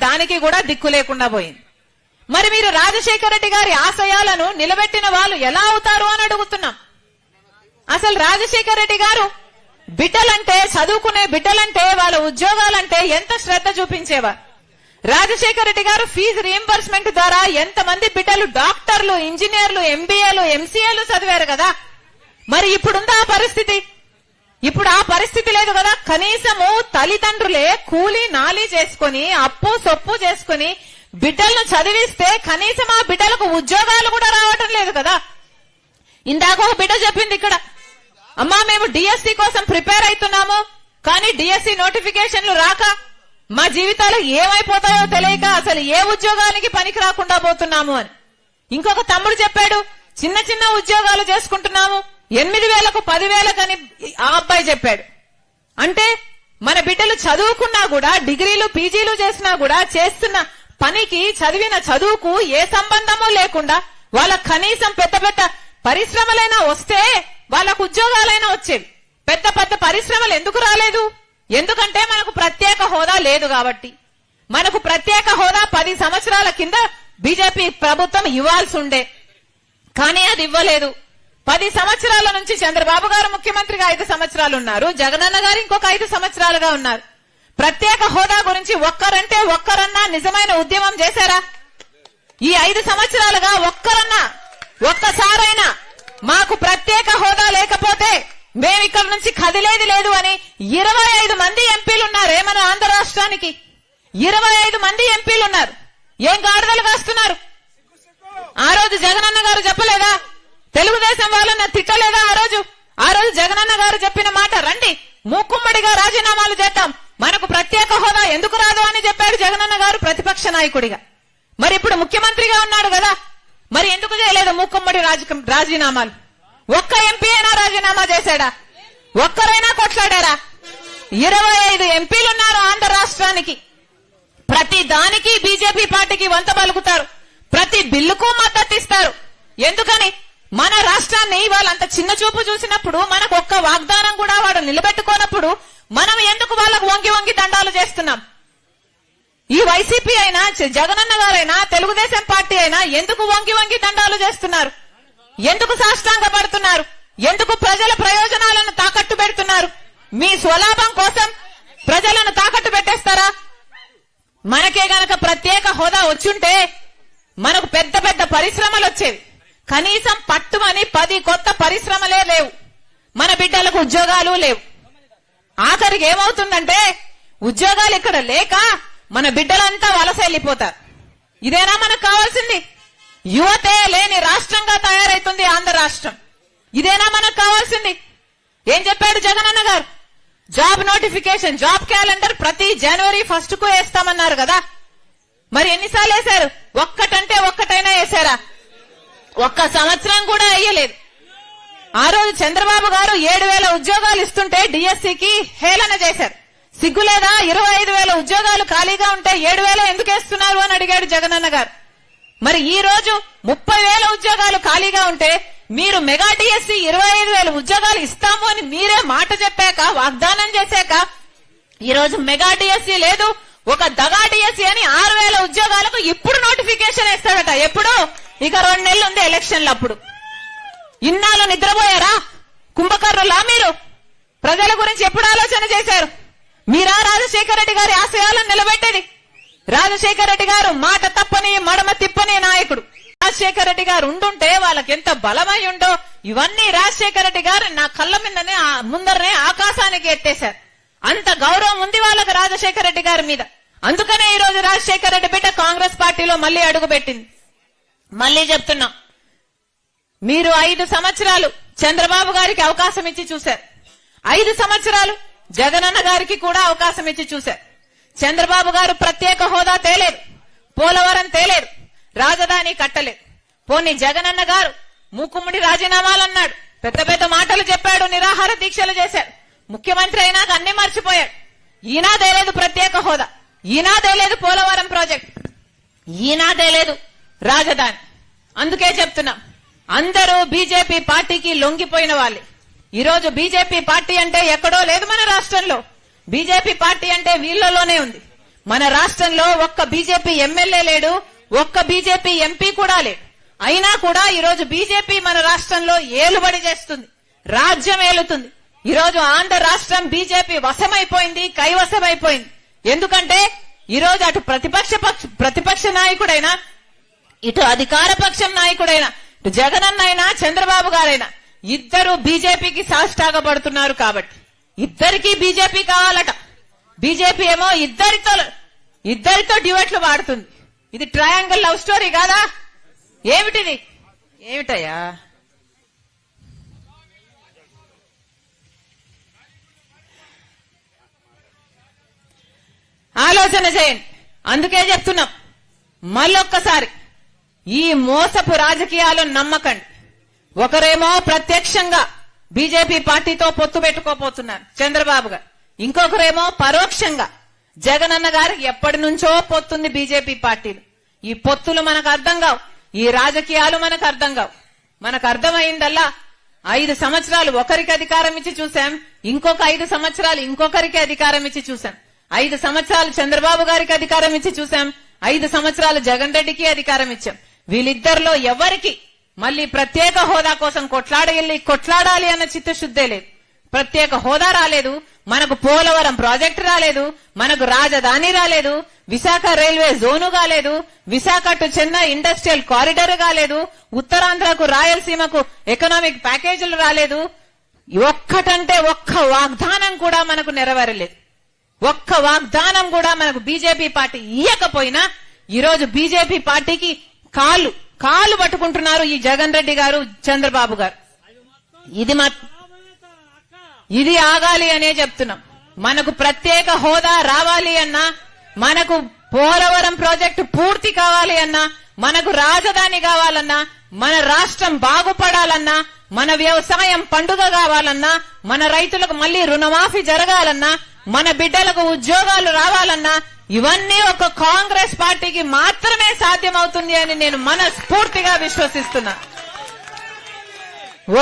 దానికి కూడా దిక్కు లేకుండా పోయింది. మరి మీరు రాజశేఖర రెడ్డి గారి ఆశయాలను నిలబెట్టిన వాళ్ళు ఎలా అవుతారు అని అడుగుతున్నాం. అసలు రాజశేఖర రెడ్డి గారు బిడ్డలంటే, చదువుకునే బిడ్డలంటే, వాళ్ళ ఉద్యోగాలంటే ఎంత శ్రద్ధ చూపించేవారు. రాజశేఖర రెడ్డి గారు ఫీజు రీయింబర్స్మెంట్ ద్వారా ఎంతమంది బిడ్డలు డాక్టర్లు, ఇంజనీర్లు, ఎంబీఏలు, ఎంసీఏలు చదివారు కదా. మరి ఇప్పుడుందా ఆ పరిస్థితి? ఇప్పుడు ఆ పరిస్థితి లేదు కదా. కనీసము తల్లిదండ్రులే కూలీ నాలి చేసుకుని, అప్పు సొప్పు చేసుకుని బిడ్డలను చదివిస్తే కనీసం ఆ బిడ్డలకు ఉద్యోగాలు కూడా రావటం లేదు కదా. ఇందాక ఒక బిడ్డ చెప్పింది ఇక్కడ, అమ్మా మేము డిఎస్సి కోసం ప్రిపేర్ అవుతున్నాము, కానీ డిఎస్సి నోటిఫికేషన్లు రాక మా జీవితాలు ఏమైపోతాయో తెలియక అసలు ఏ ఉద్యోగానికి పనికి రాకుండా పోతున్నాము అని. ఇంకొక తమ్ముడు చెప్పాడు, చిన్న చిన్న ఉద్యోగాలు చేసుకుంటున్నాము, 8,000కు 10,000 అని ఆ అబ్బాయి చెప్పాడు. అంటే మన బిడ్డలు చదువుకున్నా కూడా, డిగ్రీలు పీజీలు చేసినా కూడా, చేస్తున్న పనికి, చదివిన చదువుకు ఏ సంబంధము లేకుండా వాళ్ళకు కనీసం పెద్ద పెద్ద పరిశ్రమలైనా వస్తే వాళ్ళకు ఉద్యోగాలైనా వచ్చేవి. పెద్ద పెద్ద పరిశ్రమలు ఎందుకు రాలేదు? ఎందుకంటే మనకు ప్రత్యేక హోదా లేదు కాబట్టి. మనకు ప్రత్యేక హోదా 10 సంవత్సరాల కింద బీజేపీ ప్రభుత్వం ఇవ్వాల్సి ఉండే, కానీ అది ఇవ్వలేదు. 10 సంవత్సరాల నుంచి చంద్రబాబు గారు ముఖ్యమంత్రిగా 5 సంవత్సరాలు ఉన్నారు, జగనన్న గారు ఇంకొక 5 సంవత్సరాలుగా ఉన్నారు. ప్రత్యేక హోదా గురించి ఒక్కరంటే ఒక్కరన్నా నిజమైన ఉద్యమం చేశారా? ఈ 5 సంవత్సరాలుగా ఒక్కసారైనా మాకు ప్రత్యేక హోదా లేకపోతే మేమిక్కడ నుంచి కదిలేది లేదు అని 25 మంది ఎంపీలున్నారే మన ఆంధ్ర రాష్ట్రానికి. 25 మంది ఎంపీలున్నారు. ఏం గాడిదలు కాస్తున్నారు? ఆ రోజు జగనన్న గారు చెప్పలేదా? తెలుగుదేశం వాళ్ళని తిట్టలేదా ఆ రోజు జగనన్న గారు చెప్పిన మాట, రండి మూకుమ్మడిగా రాజీనామాలు చేద్దాం, మనకు ప్రత్యేక హోదా ఎందుకు రాదు అని చెప్పాడు జగనన్న గారు ప్రతిపక్ష నాయకుడిగా. మరి ఇప్పుడు ముఖ్యమంత్రిగా ఉన్నాడు కదా, మరి ఎందుకు చేయలేదు మూకుమ్మడి రాజీనామాలు? ఒక్క ఎంపీ అయినా రాజీనామా చేశాడా? ఒక్కరైనా కొట్లాడారా? 25 ఎంపీలున్నారు ఆంధ్ర రాష్ట్రానికి. ప్రతి దానికి బీజేపీ పార్టీకి వంత పలుకుతారు, ప్రతి బిల్లుకు మద్దతిస్తారు. ఎందుకని? మన రాష్ట్రాన్ని వాళ్ళంత చిన్న చూపు చూసినప్పుడు, మనకు ఒక్క వాగ్దానం కూడా వాడు నిలబెట్టుకోనప్పుడు మనం ఎందుకు వాళ్ళకు వంగి వంగి దండాలు చేస్తున్నాం? ఈ వైసీపీ అయినా, జగనన్న గారైనా, తెలుగుదేశం పార్టీ అయినా ఎందుకు వంగి వంగి దండాలు చేస్తున్నారు? ఎందుకు సాష్టాంగ పడుతున్నారు? ఎందుకు ప్రజల ప్రయోజనాలను తాకట్టు పెడుతున్నారు? మీ స్వలాభం కోసం ప్రజలను తాకట్టు పెట్టేస్తారా? మనకే గనక ప్రత్యేక హోదా వచ్చుంటే మనకు పెద్ద పెద్ద పరిశ్రమలు వచ్చేవి. కనీసం పట్టుమని 10 కొత్త పరిశ్రమలే లేవు. మన బిడ్డలకు ఉద్యోగాలు లేవు. ఆఖరికి ఏమవుతుందంటే ఉద్యోగాలు ఇక్కడ లేక మన బిడ్డలంతా వలస వెళ్ళిపోతారు. ఇదేనా మనకు కావాల్సింది? యువతే లేని రాష్ట్రంగా తయారైతుంది ఆంధ్ర రాష్ట్రం. ఇదేనా మనకు కావాల్సింది? ఏం చెప్పాడు జగనన్న గారు? జాబ్ నోటిఫికేషన్, జాబ్ క్యాలెండర్ ప్రతి జనవరి 1కు వేస్తామన్నారు కదా. మరి ఎన్నిసార్లు వేశారు? ఒక్కటంటే ఒక్కటైనా వేశారా? ఒక్క సంవత్సరం కూడా వేయలేదు. ఆ రోజు చంద్రబాబు గారు 7,000 ఉద్యోగాలు ఇస్తుంటే డిఎస్సికి హేళన చేశారు. సిగ్గులేదా? 25,000 ఉద్యోగాలు ఖాళీగా ఉంటే 7,000 ఎందుకు వేస్తున్నారు అని అడిగాడు జగనన్న గారు. మరి ఈ రోజు 30,000 ఉద్యోగాలు ఖాళీగా ఉంటే మీరు మెగా డిఎస్సి 25,000 ఉద్యోగాలు ఇస్తాము అని మీరే మాట చెప్పాక, వాగ్దానం చేశాక, ఈ రోజు మెగా డిఎస్సి లేదు, ఒక దగా డిఎస్సి అని 6,000 ఉద్యోగాలకు ఇప్పుడు నోటిఫికేషన్ వేస్తాడట. ఎప్పుడు? ఇక 2 నెలలు ఉంది ఎలక్షన్లు. అప్పుడు ఇన్నాళ్ళు నిద్రపోయారా? కుంభకర్రులా మీరు? ప్రజల గురించి ఎప్పుడు ఆలోచన చేశారు? మీరా రాజశేఖర రెడ్డి గారి ఆశయాలను నిలబెట్టేది? రాజశేఖర రెడ్డి గారు మాట తప్పని, మడమ తిప్పని నాయకుడు. రాజశేఖర రెడ్డి గారు ఉండుంటే వాళ్ళకి ఎంత బలమై ఉండో. ఇవన్నీ రాజశేఖర రెడ్డి గారు నా కళ్ళ మీదనే ముందరనే ఆకాశానికి ఎత్తేశారు. అంత గౌరవం ఉంది వాళ్ళకి రాజశేఖర రెడ్డి గారి మీద. అందుకనే ఈ రోజు రాజశేఖర రెడ్డి బిడ్డ కాంగ్రెస్ పార్టీలో మళ్లీ అడుగుపెట్టింది. మళ్లీ చెప్తున్నా, మీరు 5 సంవత్సరాలు చంద్రబాబు గారికి అవకాశం ఇచ్చి చూశారు. 5 సంవత్సరాలు జగనన్న గారికి కూడా అవకాశం ఇచ్చి చూశారు. చంద్రబాబు గారు ప్రత్యేక హోదా తేలేదు, పోలవరం తేలేదు, రాజధాని కట్టలేదు. పోనీ జగనన్న గారు మూకుమ్మడి రాజీనామాలన్నాడు, పెద్ద పెద్ద మాటలు చెప్పాడు, నిరాహార దీక్షలు చేశాడు. ముఖ్యమంత్రి అయినాక అన్ని మర్చిపోయాడు. ఈనాదే లేదు ప్రత్యేక హోదా, ఈనాదే లేదు పోలవరం ప్రాజెక్ట్, ఈనాదే లేదు రాజధాని. అందుకే చెప్తున్నాం, అందరూ బీజేపీ పార్టీకి లొంగిపోయిన వాళ్ళే. ఈరోజు బీజేపీ పార్టీ అంటే ఎక్కడో లేదు మన రాష్ట్రంలో. బీజేపీ పార్టీ అంటే వీళ్లలోనే ఉంది. మన రాష్ట్రంలో ఒక్క బీజేపీ ఎమ్మెల్యే లేడు, ఒక్క బీజేపీ ఎంపీ కూడా లేడు. అయినా కూడా ఈరోజు బీజేపీ మన రాష్ట్రంలో ఏలుబడి చేస్తుంది, రాజ్యం ఏలుతుంది. ఈరోజు ఆంధ్ర రాష్ట్రం బీజేపీ వశమైపోయింది, కైవశమైపోయింది. ఎందుకంటే ఈరోజు అటు ప్రతిపక్ష నాయకుడైనా, ఇటు అధికార పక్షం నాయకుడైనా, ఇటు జగనన్న అయినా చంద్రబాబు గారైనా ఇద్దరు బీజేపీకి సాష్టాగపడుతున్నారు. కాబట్టి ఇద్దరికీ బీజేపీ కావాలట. బీజేపీ ఏమో ఇద్దరితో డ్యూయెట్లు వాడుతుంది. ఇది ట్రయాంగిల్ లవ్ స్టోరీ కాదా? ఏమిటిది? ఏమిటయ్యా? ఆలోచన చేయండి. అందుకే చెప్తున్నాం, మళ్ళొక్కసారి ఈ మోసపు రాజకీయాలు నమ్మకండి. ఒకరేమో ప్రత్యక్షంగా బీజేపీ పార్టీతో పొత్తు పెట్టుకోపోతున్నారు చంద్రబాబు గారు, ఇంకొకరేమో పరోక్షంగా జగనన్న గారు ఎప్పటి నుంచో పొత్తుంది బీజేపీ పార్టీలు. ఈ పొత్తులు మనకు అర్థం కావు, ఈ రాజకీయాలు మనకు అర్థం కావు. మనకు అర్థమైందల్లా 5 సంవత్సరాలు ఒకరికి అధికారం ఇచ్చి చూశాం, ఇంకొక 5 సంవత్సరాలు ఇంకొకరికి అధికారం ఇచ్చి చూశాం. 5 సంవత్సరాలు చంద్రబాబు గారికి అధికారం ఇచ్చి చూశాం, 5 సంవత్సరాలు జగన్ రెడ్డికి అధికారం ఇచ్చాం. వీళ్ళిద్దరిలో ఎవరికి మళ్ళీ ప్రత్యేక హోదా కోసం కొట్లాడాలి అన్న చిత్తశుద్ధే లేదు. ప్రత్యేక హోదా రాలేదు, మనకు పోలవరం ప్రాజెక్టు రాలేదు, మనకు రాజధాని రాలేదు, విశాఖ రైల్వే జోను కాలేదు, Visakha to Chennai industrial corridor కాలేదు, ఉత్తరాంధ్రకు రాయలసీమకు ఎకనామిక్ ప్యాకేజీలు రాలేదు. ఒక్కటంటే ఒక్క వాగ్దానం కూడా మనకు నెరవేరలేదు. ఒక్క వాగ్దానం కూడా మనకు బీజేపీ పార్టీ ఇయ్యకపోయినా ఈరోజు బీజేపీ పార్టీకి కాలు పట్టుకుంటున్నారు ఈ జగన్ రెడ్డి గారు, చంద్రబాబు గారు. ఇది ఆగాలి అనే చెప్తున్నాం. మనకు ప్రత్యేక హోదా రావాలి అన్నా, మనకు పోలవరం ప్రాజెక్టు పూర్తి కావాలి అన్నా, మనకు రాజధాని కావాలన్నా, మన రాష్ట్రం బాగుపడాలన్నా, మన వ్యవసాయం పండుగ కావాలన్నా, మన రైతులకు మళ్లీ రుణమాఫీ జరగాలన్నా, మన బిడ్డలకు ఉద్యోగాలు రావాలన్నా, ఇవన్నీ ఒక కాంగ్రెస్ పార్టీకి మాత్రమే సాధ్యమవుతుంది అని నేను మనస్ఫూర్తిగా విశ్వసిస్తున్నా.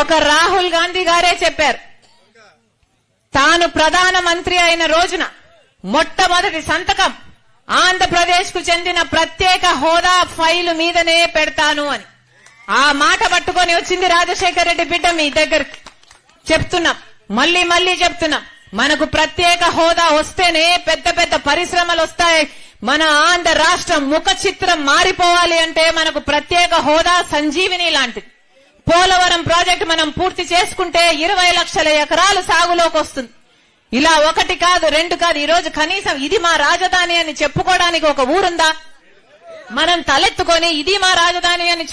ఒక రాహుల్ గాంధీ గారే చెప్పారు, తాను ప్రధానమంత్రి అయిన రోజున మొట్టమొదటి సంతకం ఆంధ్రప్రదేశ్ కు చెందిన ప్రత్యేక హోదా ఫైలు మీదనే పెడతాను అని. ఆ మాట పట్టుకొని వచ్చింది రాజశేఖర రెడ్డి బిడ్డ మీ దగ్గరికి. చెప్తున్నాం, మళ్లీ చెప్తున్నాం, మనకు ప్రత్యేక హోదా వస్తేనే పెద్ద పెద్ద పరిశ్రమలు వస్తాయి. మన ఆంధ్ర రాష్ట్రం ముఖ చిత్రం మారిపోవాలి అంటే మనకు ప్రత్యేక హోదా సంజీవిని లాంటిది. పోలవరం ప్రాజెక్టు మనం పూర్తి చేసుకుంటే 20 లక్షల ఎకరాలు సాగులోకి వస్తుంది. ఇలా 1 కాదు 2 కాదు, ఈ రోజు కనీసం ఇది మా రాజధాని అని చెప్పుకోవడానికి ఒక ఊరుందా? మనం తలెత్తుకొని ఇది మా రాజధాని అని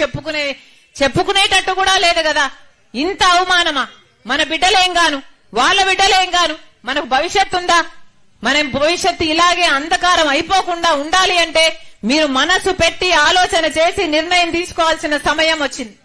చెప్పుకునేటట్టు కూడా లేదు కదా. ఇంత అవమానమా? మన బిడ్డలేం గాను, వాళ్ళ బిడ్డలేం గాను, మనకు భవిష్యత్తు ఉందా? మన భవిష్యత్తు ఇలాగే అంధకారం అయిపోకుండా ఉండాలి అంటే మీరు మనసు పెట్టి ఆలోచన చేసి నిర్ణయం తీసుకోవాల్సిన సమయం వచ్చింది.